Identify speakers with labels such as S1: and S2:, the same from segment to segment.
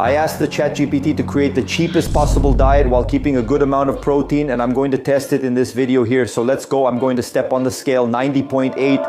S1: I asked the ChatGPT to create the cheapest possible diet while keeping a good amount of protein, and I'm going to test it in this video here. So let's go. I'm going to step on the scale, 90.8.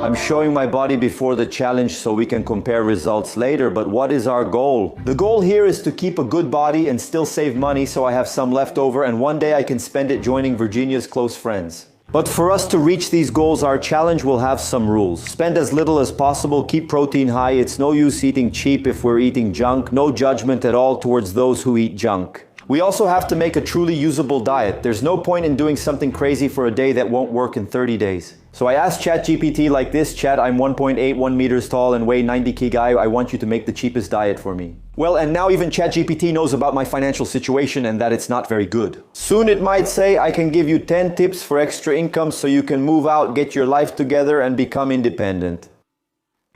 S1: I'm showing my body before the challenge so we can compare results later, but what is our goal? The goal here is to keep a good body and still save money so I have some left over, and one day I can spend it joining Virginia's close friends. But for us to reach these goals, our challenge will have some rules. Spend as little as possible, keep protein high. It's no use eating cheap if we're eating junk. No judgment at all towards those who eat junk. We also have to make a truly usable diet. There's no point in doing something crazy for a day that won't work in 30 days. So I asked ChatGPT like this: Chat, I'm 1.81 meters tall and weigh 90 kg. I want you to make the cheapest diet for me. Well, and now even ChatGPT knows about my financial situation and that it's not very good. Soon it might say, I can give you 10 tips for extra income so you can move out, get your life together and become independent.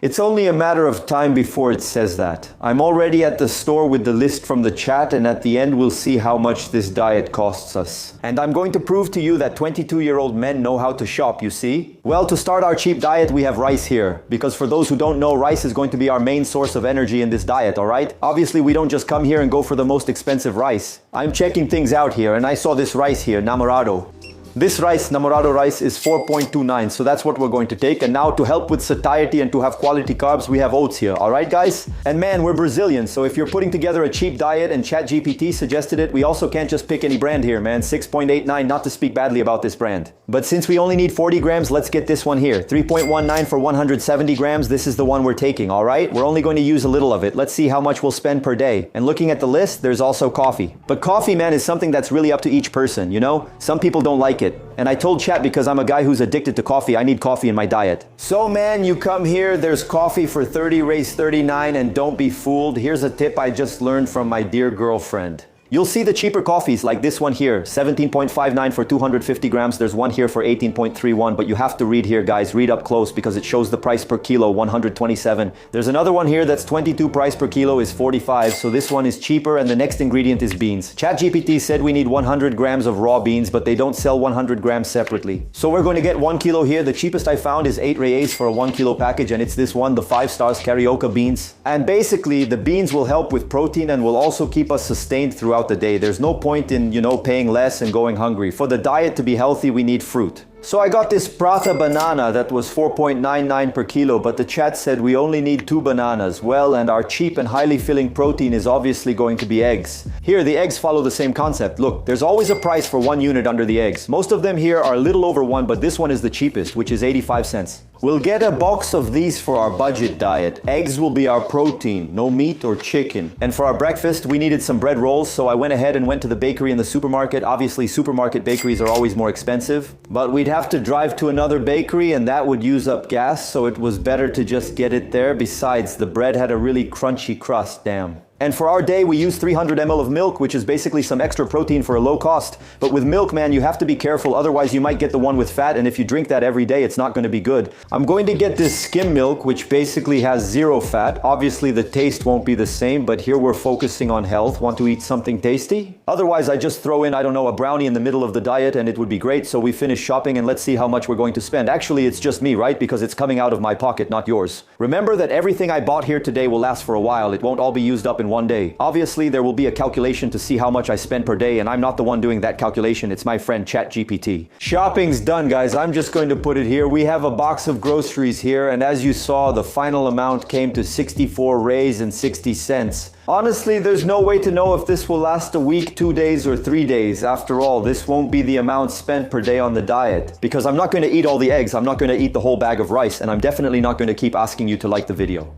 S1: It's only a matter of time before it says that. I'm already at the store with the list from the chat, and at the end we'll see how much this diet costs us. And I'm going to prove to you that 22-year-old men know how to shop, you see? Well, to start our cheap diet, we have rice here. Because for those who don't know, rice is going to be our main source of energy in this diet, alright? Obviously, we don't just come here and go for the most expensive rice. I'm checking things out here, and I saw this rice here, Namorado. This rice, Namorado rice, is 4.29, so that's what we're going to take. And now to help with satiety and to have quality carbs, we have oats here, alright guys? And man, we're Brazilian, so if you're putting together a cheap diet and ChatGPT suggested it, we also can't just pick any brand here, man. 6.89, not to speak badly about this brand. But since we only need 40 grams, let's get this one here. 3.19 for 170 grams, this is the one we're taking, alright? We're only going to use a little of it. Let's see how much we'll spend per day. And looking at the list, there's also coffee. But coffee, man, is something that's really up to each person, you know? Some people don't like it. And I told Chat, because I'm a guy who's addicted to coffee, I need coffee in my diet. So man, you come here, there's coffee for 30, raise 39, and don't be fooled. Here's a tip I just learned from my dear girlfriend. You'll see the cheaper coffees like this one here, 17.59 for 250 grams. There's one here for 18.31, but you have to read here, guys. Read up close because it shows the price per kilo, 127. There's another one here that's 22, price per kilo is 45. So this one is cheaper, and the next ingredient is beans. ChatGPT said we need 100 grams of raw beans, but they don't sell 100 grams separately. So we're going to get 1 kilo here. The cheapest I found is 8 reais for a 1 kilo package, and it's this one, the 5 stars Carioca beans. And basically, the beans will help with protein and will also keep us sustained throughout the day. There's no point in, paying less and going hungry. For the diet to be healthy, we need fruit. So I got this Prata banana that was 4.99 per kilo, but the chat said we only need 2 bananas. Well, and our cheap and highly filling protein is obviously going to be eggs. Here, the eggs follow the same concept. Look, there's always a price for 1 unit under the eggs. Most of them here are a little over 1, but this one is the cheapest, which is 85 cents. We'll get a box of these for our budget diet. Eggs will be our protein, no meat or chicken. And for our breakfast, we needed some bread rolls, so I went ahead and went to the bakery in the supermarket. Obviously, supermarket bakeries are always more expensive, but we'd have to drive to another bakery and that would use up gas, so it was better to just get it there. Besides, the bread had a really crunchy crust, damn. And for our day, we use 300 ml of milk, which is basically some extra protein for a low cost. But with milk, man, you have to be careful, otherwise you might get the one with fat, and if you drink that every day, it's not going to be good. I'm going to get this skim milk, which basically has 0 fat. Obviously, the taste won't be the same, but here we're focusing on health. Want to eat something tasty? Otherwise, I just throw in, I don't know, a brownie in the middle of the diet, and it would be great. So we finish shopping, and let's see how much we're going to spend. Actually, it's just me, right? Because it's coming out of my pocket, not yours. Remember that everything I bought here today will last for a while. It won't all be used up in one day. Obviously, there will be a calculation to see how much I spend per day, and I'm not the one doing that calculation. It's my friend ChatGPT. Shopping's done, guys. I'm just going to put it here. We have a box of groceries here, and as you saw, the final amount came to 64 reais and 60 cents. Honestly, there's no way to know if this will last a week, 2 days, or 3 days. After all, this won't be the amount spent per day on the diet. Because I'm not going to eat all the eggs, I'm not going to eat the whole bag of rice, and I'm definitely not going to keep asking you to like the video.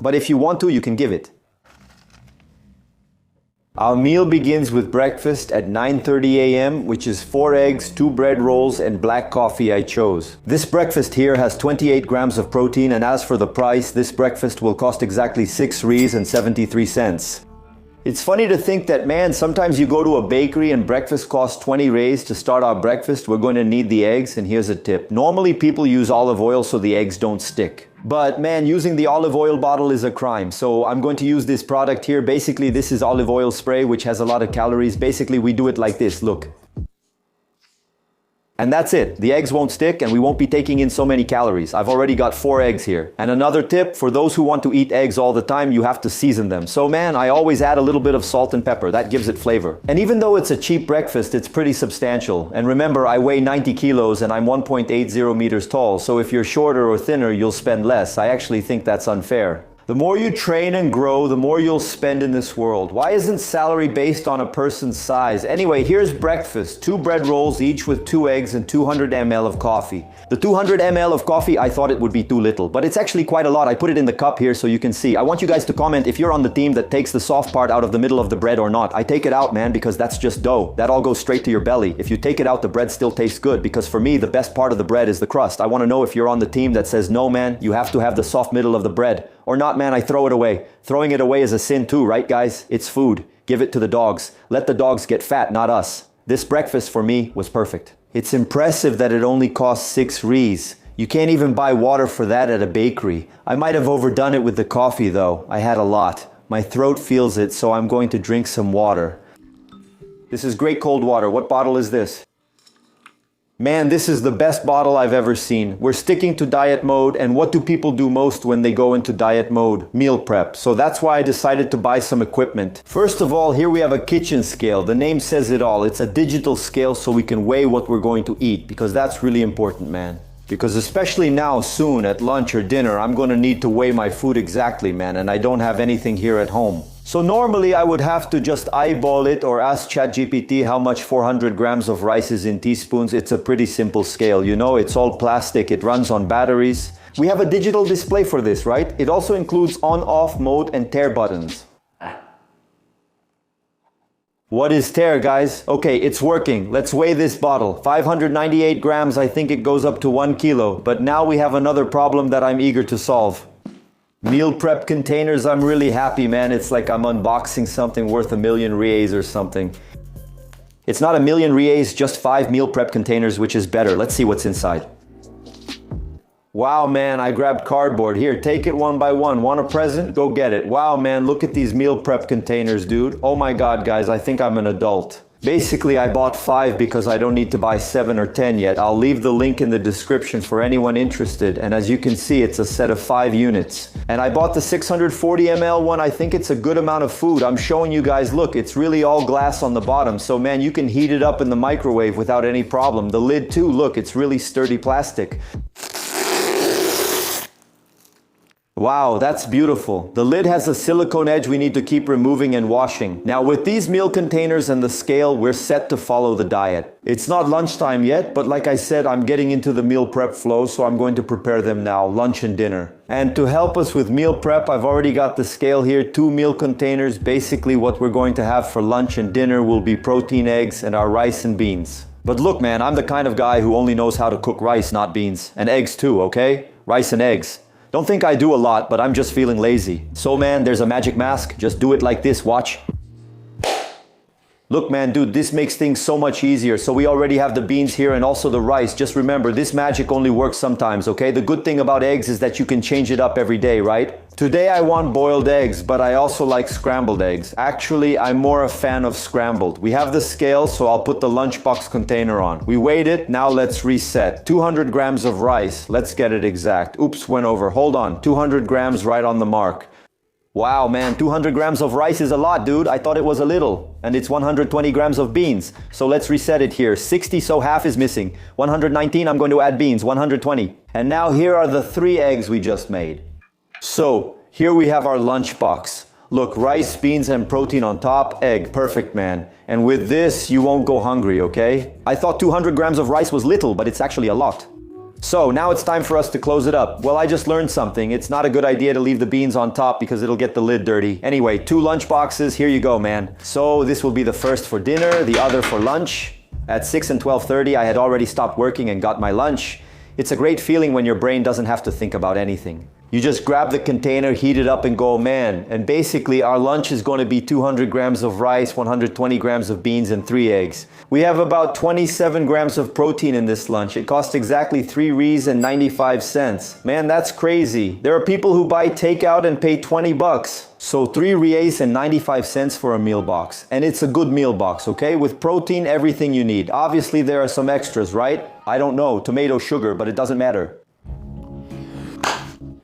S1: But if you want to, you can give it. Our meal begins with breakfast at 9:30 a.m., which is 4 eggs, 2 bread rolls, and black coffee I chose. This breakfast here has 28 grams of protein, and as for the price, this breakfast will cost exactly 6 reais and 73 cents. It's funny to think that, man, sometimes you go to a bakery and breakfast costs 20 reais to start our breakfast. We're going to need the eggs, and here's a tip. Normally people use olive oil so the eggs don't stick. But man, using the olive oil bottle is a crime. So I'm going to use this product here. Basically, this is olive oil spray, which has a lot of calories. Basically, we do it like this, look. And that's it. The eggs won't stick and we won't be taking in so many calories. I've already got 4 eggs here. And another tip, for those who want to eat eggs all the time, you have to season them. So man, I always add a little bit of salt and pepper. That gives it flavor. And even though it's a cheap breakfast, it's pretty substantial. And remember, I weigh 90 kilos and I'm 1.80 meters tall. So if you're shorter or thinner, you'll spend less. I actually think that's unfair. The more you train and grow, the more you'll spend in this world. Why isn't salary based on a person's size? Anyway, here's breakfast. 2 bread rolls, each with 2 eggs and 200 ml of coffee. The 200 ml of coffee, I thought it would be too little, but it's actually quite a lot. I put it in the cup here so you can see. I want you guys to comment if you're on the team that takes the soft part out of the middle of the bread or not. I take it out, man, because that's just dough. That all goes straight to your belly. If you take it out, the bread still tastes good, because for me, the best part of the bread is the crust. I want to know if you're on the team that says, no, man, you have to have the soft middle of the bread. Or not, man, I throw it away. Throwing it away is a sin too, right, guys? It's food. Give it to the dogs. Let the dogs get fat, not us. This breakfast for me was perfect. It's impressive that it only costs 6 reais. You can't even buy water for that at a bakery. I might have overdone it with the coffee though. I had a lot. My throat feels it, so I'm going to drink some water. This is great cold water. What bottle is this? Man, this is the best bottle I've ever seen. We're sticking to diet mode, and what do people do most when they go into diet mode? Meal prep. So that's why I decided to buy some equipment. First of all, here we have a kitchen scale. The name says it all. It's a digital scale so we can weigh what we're going to eat, because that's really important, man. Because especially now, soon, at lunch or dinner, I'm going to need to weigh my food exactly, man, and I don't have anything here at home. So normally I would have to just eyeball it or ask ChatGPT how much 400 grams of rice is in teaspoons. It's a pretty simple scale, you know, it's all plastic, it runs on batteries. We have a digital display for this, right? It also includes on-off mode and tare buttons. What is tare, guys? Okay, it's working. Let's weigh this bottle. 598 grams, I think it goes up to 1 kilo. But now we have another problem that I'm eager to solve. Meal prep containers, I'm really happy, man. It's like I'm unboxing something worth 1,000,000 reais or something. It's not 1,000,000 reais, just 5 meal prep containers, which is better. Let's see what's inside. Wow, man, I grabbed cardboard. Here, take it one by one. Want a present? Go get it. Wow, man, look at these meal prep containers, dude. Oh my God, guys, I think I'm an adult. Basically, I bought 5 because I don't need to buy 7 or 10 yet. I'll leave the link in the description for anyone interested. And as you can see, it's a set of 5 units. And I bought the 640 ml one. I think it's a good amount of food. I'm showing you guys, look, it's really all glass on the bottom. So man, you can heat it up in the microwave without any problem. The lid too, look, it's really sturdy plastic. Wow, that's beautiful. The lid has a silicone edge we need to keep removing and washing. Now with these meal containers and the scale, we're set to follow the diet. It's not lunchtime yet, but like I said, I'm getting into the meal prep flow, so I'm going to prepare them now, lunch and dinner. And to help us with meal prep, I've already got the scale here, 2 meal containers. Basically what we're going to have for lunch and dinner will be protein eggs and our rice and beans. But look, man, I'm the kind of guy who only knows how to cook rice, not beans. And eggs too, okay? Rice and eggs. Don't think I do a lot, but I'm just feeling lazy. So man, there's a magic mask. Just do it like this, watch. Look man, dude, this makes things so much easier. So we already have the beans here and also the rice. Just remember, this magic only works sometimes, okay? The good thing about eggs is that you can change it up every day, right? Today I want boiled eggs, but I also like scrambled eggs. Actually, I'm more a fan of scrambled. We have the scale, so I'll put the lunchbox container on. We weighed it, now let's reset. 200 grams of rice, let's get it exact. Oops, went over, hold on. 200 grams right on the mark. Wow, man, 200 grams of rice is a lot, dude. I thought it was a little. And it's 120 grams of beans. So let's reset it here. 60, so half is missing. 119, I'm going to add beans, 120. And now here are the 3 eggs we just made. So here we have our lunchbox. Look, rice, beans, and protein on top, egg, perfect, man. And with this, you won't go hungry, okay? I thought 200 grams of rice was little, but it's actually a lot. So now it's time for us to close it up. Well, I just learned something. It's not a good idea to leave the beans on top because it'll get the lid dirty. Anyway, 2 lunch boxes, here you go, man. So this will be the first for dinner, the other for lunch. At 6 and 12:30, I had already stopped working and got my lunch. It's a great feeling when your brain doesn't have to think about anything. You just grab the container, heat it up and go, man. And basically our lunch is going to be 200 grams of rice, 120 grams of beans and 3 eggs. We have about 27 grams of protein in this lunch. It costs exactly 3 Rs and 95 cents. Man, that's crazy. There are people who buy takeout and pay 20 bucks. So 3 Rs and 95 cents for a meal box. And it's a good meal box, okay? With protein, everything you need. Obviously there are some extras, right? I don't know, tomato, sugar, but it doesn't matter.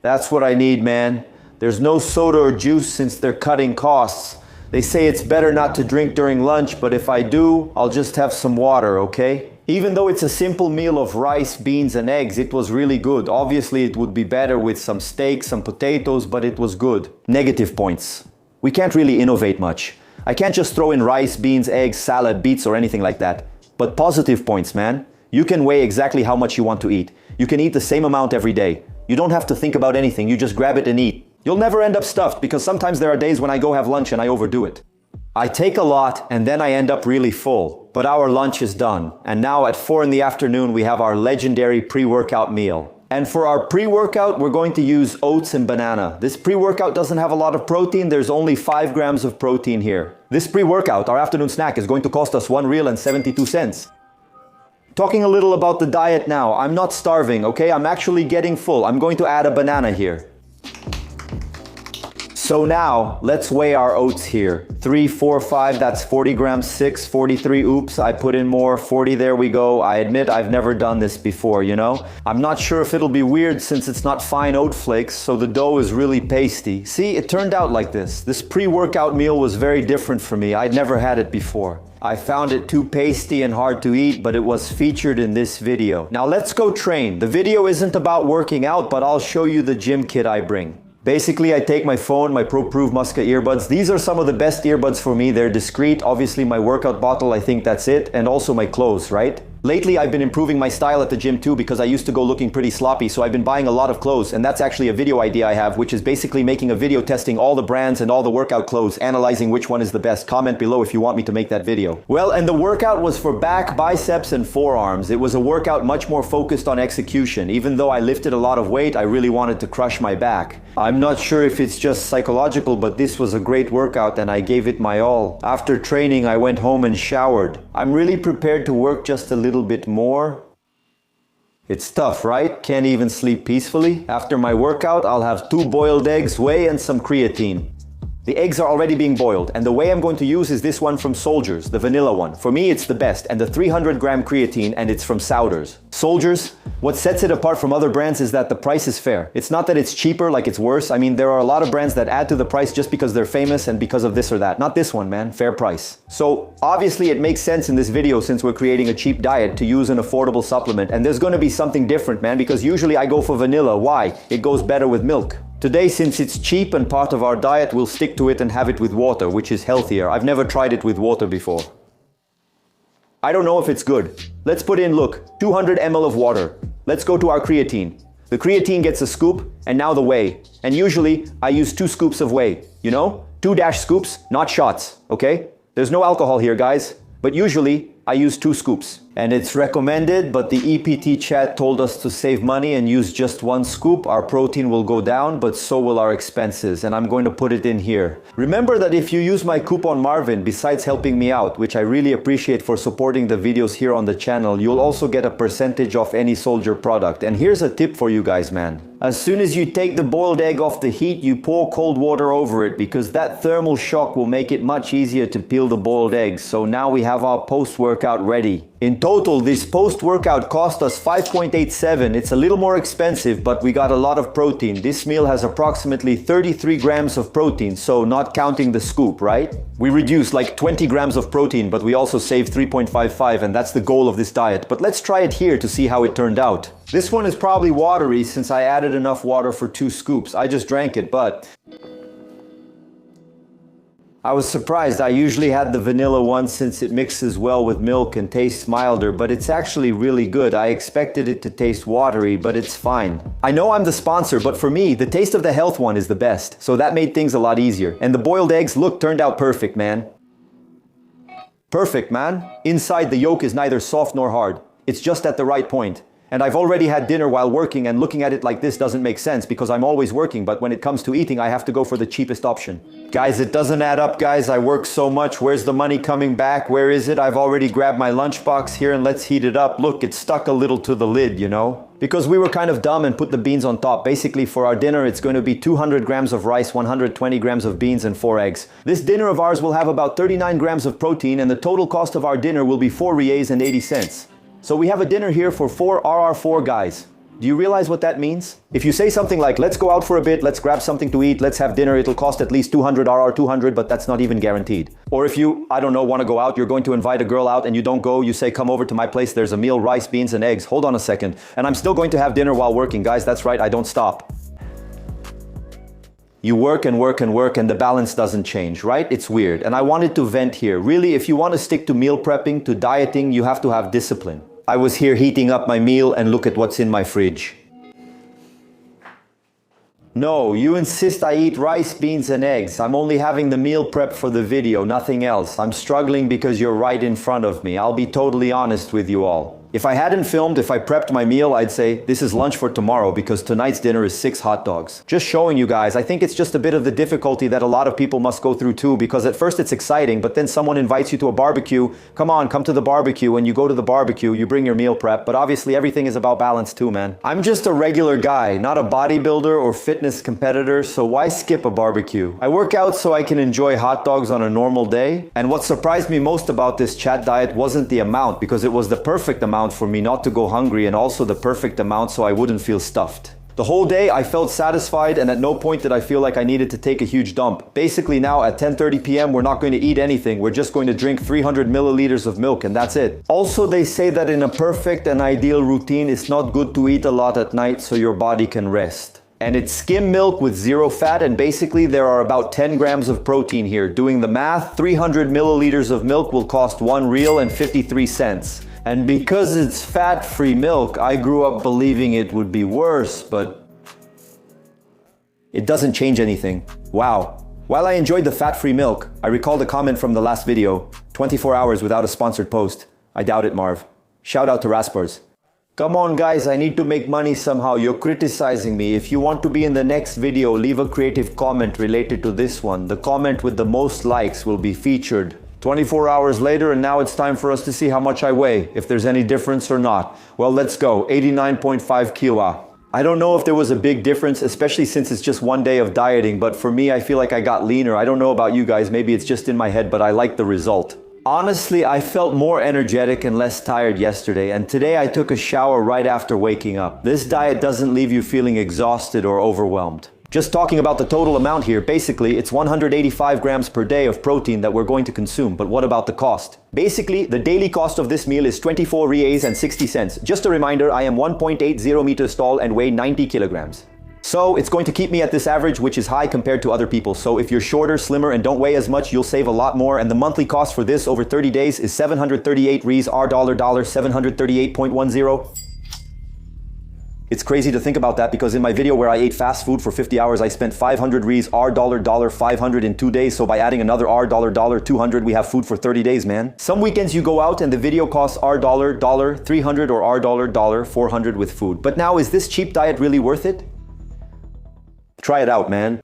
S1: That's what I need, man. There's no soda or juice since they're cutting costs. They say it's better not to drink during lunch, but if I do, I'll just have some water, okay? Even though it's a simple meal of rice, beans, and eggs, it was really good. Obviously, it would be better with some steak, some potatoes, but it was good. Negative points. We can't really innovate much. I can't just throw in rice, beans, eggs, salad, beets, or anything like that. But positive points, man. You can weigh exactly how much you want to eat. You can eat the same amount every day. You don't have to think about anything, you just grab it and eat. You'll never end up stuffed because sometimes there are days when I go have lunch and I overdo it. I take a lot and then I end up really full. But our lunch is done. And now at 4 in the afternoon we have our legendary pre-workout meal. And for our pre-workout we're going to use oats and banana. This pre-workout doesn't have a lot of protein, there's only 5 grams of protein here. This pre-workout, our afternoon snack, is going to cost us 1 Real and 72 cents. Talking a little about the diet now. I'm not starving, okay? I'm actually getting full. I'm going to add a banana here. So now, let's weigh our oats here. 3, 4, 5, that's 40 grams, 6, 43, oops, I put in more, 40, there we go. I admit I've never done this before, you know? I'm not sure if it'll be weird since it's not fine oat flakes, so the dough is really pasty. See, it turned out like this. This pre-workout meal was very different for me. I'd never had it before. I found it too pasty and hard to eat, but it was featured in this video. Now let's go train. The video isn't about working out, but I'll show you the gym kit I bring. Basically, I take my phone, my ProProve Musca earbuds. These are some of the best earbuds for me. They're discreet. Obviously, my workout bottle, I think that's it. And also my clothes, right? Lately, I've been improving my style at the gym too because I used to go looking pretty sloppy, so I've been buying a lot of clothes, and that's actually a video idea I have, which is basically making a video testing all the brands and all the workout clothes, analyzing which one is the best. Comment below if you want me to make that video. Well, and the workout was for back, biceps, and forearms. It was a workout much more focused on execution. Even though I lifted a lot of weight, I really wanted to crush my back. I'm not sure if it's just psychological, but this was a great workout and I gave it my all. After training, I went home and showered. I'm really prepared to work just a little bit more. It's tough, right? Can't even sleep peacefully. After my workout, I'll have 2 boiled eggs, whey, and some creatine. The eggs are already being boiled, and the whey I'm going to use is this one from Soldiers, the vanilla one. For me, it's the best, and the 300 gram creatine, and it's from Souders. Soldiers, what sets it apart from other brands is that the price is fair. It's not that it's cheaper, like it's worse. I mean, there are a lot of brands that add to the price just because they're famous and because of this or that. Not this one, man. Fair price. So, obviously it makes sense in this video, since we're creating a cheap diet, to use an affordable supplement. And there's gonna be something different, man, because usually I go for vanilla. Why? It goes better with milk. Today, since it's cheap and part of our diet, we'll stick to it and have it with water, which is healthier. I've never tried it with water before. I don't know if it's good. Let's put in, look, 200 ml of water. Let's go to our creatine. The creatine gets a scoop, and now the whey. And usually, I use 2 scoops of whey. You know? 2 scoops, not shots, okay? There's no alcohol here, guys. But usually, I use 2 scoops. And it's recommended, but the EPT chat told us to save money and use just 1 scoop. Our protein will go down, but so will our expenses, and I'm going to put it in here. Remember that if you use my coupon Marvin, besides helping me out, which I really appreciate for supporting the videos here on the channel, you'll also get a percentage off any Soldier product. And here's a tip for you guys, man. As soon as you take the boiled egg off the heat, you pour cold water over it, because that thermal shock will make it much easier to peel the boiled eggs. So now we have our post-workout ready. In total, this post-workout cost us $5.87. It's a little more expensive, but we got a lot of protein. This meal has approximately 33 grams of protein, so not counting the scoop, right? We reduced like 20 grams of protein, but we also saved 3.55, and that's the goal of this diet. But let's try it here to see how it turned out. This one is probably watery since I added enough water for 2 scoops. I just drank it, but I was surprised. I usually had the vanilla one since it mixes well with milk and tastes milder, but it's actually really good. I expected it to taste watery, but it's fine. I know I'm the sponsor, but for me, the Taste of the Health one is the best, so that made things a lot easier. And the boiled eggs, look, turned out perfect, man. Perfect, man. Inside, the yolk is neither soft nor hard. It's just at the right point. And I've already had dinner while working, and looking at it like this doesn't make sense because I'm always working, but when it comes to eating, I have to go for the cheapest option. Guys, it doesn't add up, guys. I work so much. Where's the money coming back? Where is it? I've already grabbed my lunchbox here and let's heat it up. Look, it's stuck a little to the lid, you know? Because we were kind of dumb and put the beans on top. Basically, for our dinner, it's going to be 200 grams of rice, 120 grams of beans, and 4 eggs. This dinner of ours will have about 39 grams of protein, and the total cost of our dinner will be 4 rials and 80 cents. So we have a dinner here for 4 RR4 guys. Do you realize what that means? If you say something like, let's go out for a bit, let's grab something to eat, let's have dinner, it'll cost at least 200 RR200, but that's not even guaranteed. Or if you, I don't know, want to go out, you're going to invite a girl out and you don't go, you say, come over to my place, there's a meal, rice, beans, and eggs. Hold on a second. And I'm still going to have dinner while working, guys. That's right, I don't stop. You work and work and work and the balance doesn't change, right? It's weird. And I wanted to vent here. Really, if you want to stick to meal prepping, to dieting, you have to have discipline. I was here heating up my meal and look at what's in my fridge. No, you insist I eat rice, beans, and eggs. I'm only having the meal prep for the video, nothing else. I'm struggling because you're right in front of me. I'll be totally honest with you all. If I hadn't filmed, if I prepped my meal, I'd say, this is lunch for tomorrow because tonight's dinner is 6 hot dogs. Just showing you guys, I think it's just a bit of the difficulty that a lot of people must go through too, because at first it's exciting, but then someone invites you to a barbecue. Come on, come to the barbecue, and you go to the barbecue, you bring your meal prep, but obviously everything is about balance too, man. I'm just a regular guy, not a bodybuilder or fitness competitor, so why skip a barbecue? I work out so I can enjoy hot dogs on a normal day, and what surprised me most about this chat diet wasn't the amount, because it was the perfect amount for me not to go hungry, and also the perfect amount so I wouldn't feel stuffed. The whole day I felt satisfied, and at no point did I feel like I needed to take a huge dump. Basically now at 10:30 p.m. we're not going to eat anything, we're just going to drink 300 milliliters of milk and that's it. Also, they say that in a perfect and ideal routine it's not good to eat a lot at night so your body can rest. And it's skim milk with 0 fat, and basically there are about 10 grams of protein here. Doing the math, 300 milliliters of milk will cost 1 rial and 53 cents. And because it's fat-free milk, I grew up believing it would be worse, but it doesn't change anything. Wow. While I enjoyed the fat-free milk, I recalled a comment from the last video, 24 hours without a sponsored post. I doubt it, Marv. Shout out to Raspers. Come on guys, I need to make money somehow. You're criticizing me. If you want to be in the next video, leave a creative comment related to this one. The comment with the most likes will be featured. 24 hours later, and now it's time for us to see how much I weigh, if there's any difference or not. Well, let's go. 89.5 kilo. I don't know if there was a big difference, especially since it's just one day of dieting, but for me, I feel like I got leaner. I don't know about you guys, maybe it's just in my head, but I like the result. Honestly, I felt more energetic and less tired yesterday, and today I took a shower right after waking up. This diet doesn't leave you feeling exhausted or overwhelmed. Just talking about the total amount here, basically it's 185 grams per day of protein that we're going to consume, but what about the cost? Basically, the daily cost of this meal is 24 rials and 60 cents. Just a reminder, I am 1.80 meters tall and weigh 90 kilograms. So it's going to keep me at this average, which is high compared to other people. So if you're shorter, slimmer, and don't weigh as much, you'll save a lot more. And the monthly cost for this over 30 days is 738 rials, $, 738.10. It's crazy to think about that, because in my video where I ate fast food for 50 hours, I spent 500 rials, $, 500 in 2 days. So by adding another $, 200, we have food for 30 days, man. Some weekends you go out and the video costs $, 300, or $, 400 with food. But now, is this cheap diet really worth it? Try it out, man.